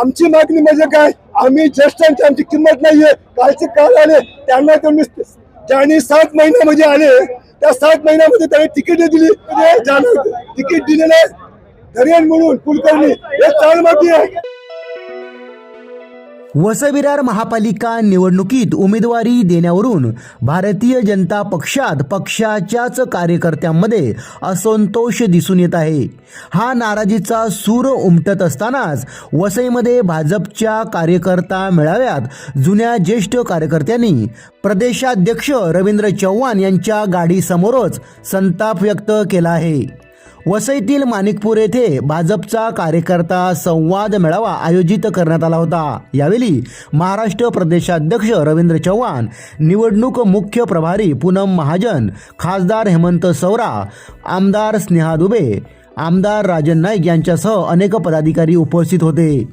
आमची मागणी म्हणजे काय, आम्ही ज्येष्ठांची आमची किंमत नाहीये. कालचे काल आले त्यांना तुम्ही ज्यांनी 7 महिन्यामध्ये आले त्या 7 महिन्यामध्ये त्यांनी तिकीट दिली, तिकीट दिलेलं धरण म्हणून कुलकर्णी हे चालमाफी आहे. वसई विरार महापालिका निवडणुकीत उमेदवारी देण्यावरून भारतीय जनता पक्षात पक्षाच्याच कार्यकर्त्यांमध्ये असंतोष दिसून येत आहे. हा नाराजीचा सूर उमटत असतानाच वसईमध्ये भाजपच्या कार्यकर्ता मेळाव्यात जुन्या ज्येष्ठ कार्यकर्त्यांनी प्रदेशाध्यक्ष रवींद्र चव्हाण यांच्या गाडीसमोरच संताप व्यक्त केला आहे. वसईतील माणिकपूर येथे भाजपचा कार्यकर्ता संवाद मेळावा आयोजित करण्यात आला होता. यावेळी महाराष्ट्र प्रदेशाध्यक्ष रवींद्र चव्हाण, निवडणूक मुख्य प्रभारी पूनम महाजन, खासदार हेमंत सवरा, आमदार स्नेहा दुबे, आमदार राजन नाईक यांच्यासह अनेक पदाधिकारी उपस्थित होते.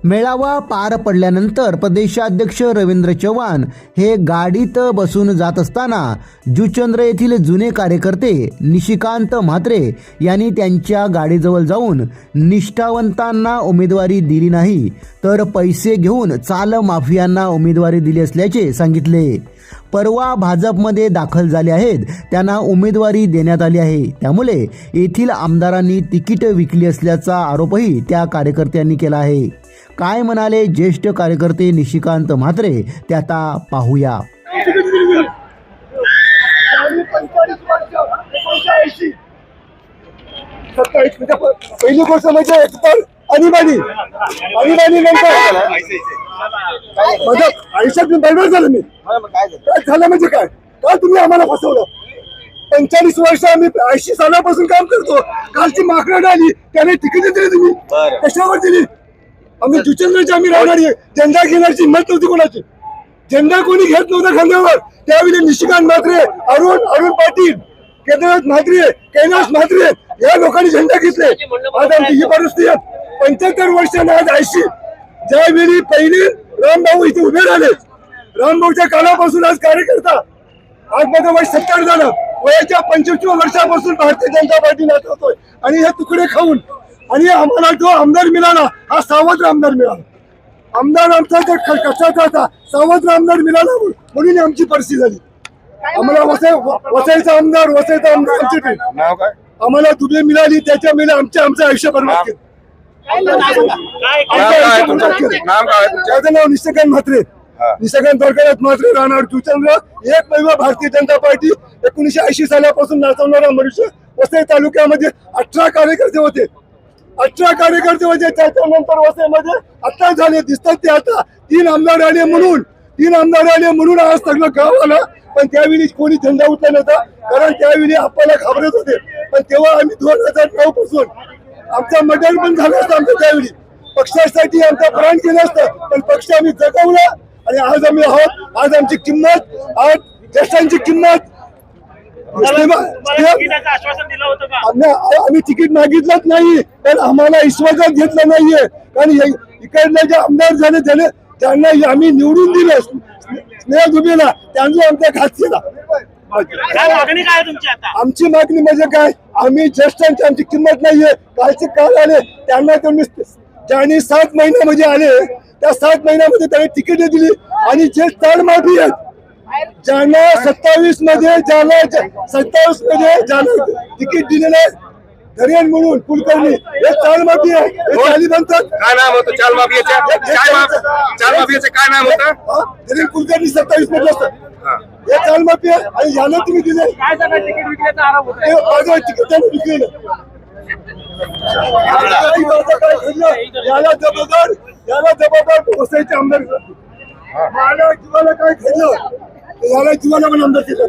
मेळावा पार पडल्यानंतर प्रदेशाध्यक्ष रवींद्र चव्हाण हे गाडीत बसून जात असताना जुचंद्र येथील जुने कार्यकर्ते निशिकांत म्हात्रे यांनी त्यांच्या गाडीजवळ जाऊन निष्ठावंतांना उमेदवारी दिली नाही तर पैसे घेऊन चाल माफियांना उमेदवारी दिली असल्याचे सांगितले. परवा भाजपमध्ये दाखल झाले आहेत, त्यांना उमेदवारी देण्यात आली आहे. त्यामुळे येथील आमदारांनी तिकीट विकली असल्याचा आरोपही त्या कार्यकर्त्यांनी केला आहे. काय म्हणाले ज्येष्ठ कार्यकर्ते निशिकांत म्हात्रे ते आता पाहूया. पहिली गोष्ट म्हणजे एकतर आणीबाणी नंतर माझं आयुष्यात बरोबर झालं. मी काय झालं म्हणजे काय तुम्ही आम्हाला फसवलं. 45 वर्ष आम्ही 80 सालापासून काम करतो. कालची माकडं आली त्याने तिकीट दिली, तुम्ही कशावर दिली? आम्ही जुचंद्रची आम्ही राहणारी झेंडा घेण्याची हिंमत नव्हती कोणाची. झेंडा कोणी घेत नव्हता खांद्यावर. त्यावेळी निशिकांत म्हात्रे, अरुण पाटील, केदारनाथ म्हात्रे, कैलास म्हात्रे या लोकांनी झेंडा घेतले. आज आमची ही परिस्थिती आहे. 75 वर्षांना आज 80. ज्यावेळी पहिले रामभाऊ इथे उभे राहिले, रामभाऊच्या काळापासून आज कार्यकर्ता, आज माझं वय 70 झालं. वयाच्या 25व्या वर्षापासून भारतीय जनता पार्टी नाचवतोय आणि हे तुकडे खाऊन. आणि आम्हाला जो आमदार मिळाला हा सावत्र आमदार मिळाला. आमदार आमचा जो कशाचा होता सावत्र आमदार मिळाला म्हणून आमची परिस्थिती झाली. आम्हाला वसईचा आमदार आमचे आम्हाला दुबे मिळाली, त्याच्या मिळाले आमचं आयुष्य बरबाद केलं. माझं नाव निशिकांत म्हात्रे, निशिकांत द्वारकानाथ म्हात्रे, राहणार जुचंद्र. एकमेव भारतीय जनता पार्टी 1980 सालापासून नाचवणारा मनुष्य. वसई तालुक्यामध्ये 18 कार्यकर्ते होते. 18 कार्यकर्ते होते. त्याच्यानंतर वसईमध्ये आता झाले दिसतात ते आता 3 आमदार आले म्हणून आज सगळं गाव आलं. पण त्यावेळी कोणी झेंडा उचलला नव्हता, कारण त्यावेळी आपल्याला घाबरत होते. पण तेव्हा आम्ही 2009 पासून आमचा मर्डर पण झालं असतं. आमचं त्यावेळी पक्षासाठी आमचा प्राण केलं असतं, पण पक्ष आम्ही जगवला आणि आज आम्ही आहोत. आज आमची किंमत, आज ज्येष्ठांची किंमत. आम्ही तिकीट मागितलंच नाही, पण आम्हाला विश्वासात घेतलं नाहीये. कारण इकडले जे आमदार झाले त्यांना आम्ही निवडून दिलं, स्नेहा दुबेला, त्यांनी आमचा घात केला. आमची मागणी म्हणजे काय, आम्ही ज्येष्ठांची आमची किंमत नाहीये. कालचे काल आले त्यांना तुम्ही ज्यांनी 7 महिन्यामध्ये आले त्या 7 महिन्यामध्ये त्यांनी तिकीट दिली आणि जे चालमाफी आहेत, ज्यांना 27 मध्ये ज्याला तिकीट दिलेलं धरण म्हणून कुलकर्णी हे चालमाफी आहे. हे चाली बनतात. काय नाम होतं चालमाफियाचं काय नाम होतं? धरण कुलकर्णी 27 मध्ये असतात. हे चालमाफी आहे आणि याला तुम्ही दिले तिकीट विकलेलं. याला जबाबदार वसईचे आमदार. मला जीवाला काय घडलं याला जीवाला पण आमदार केलं.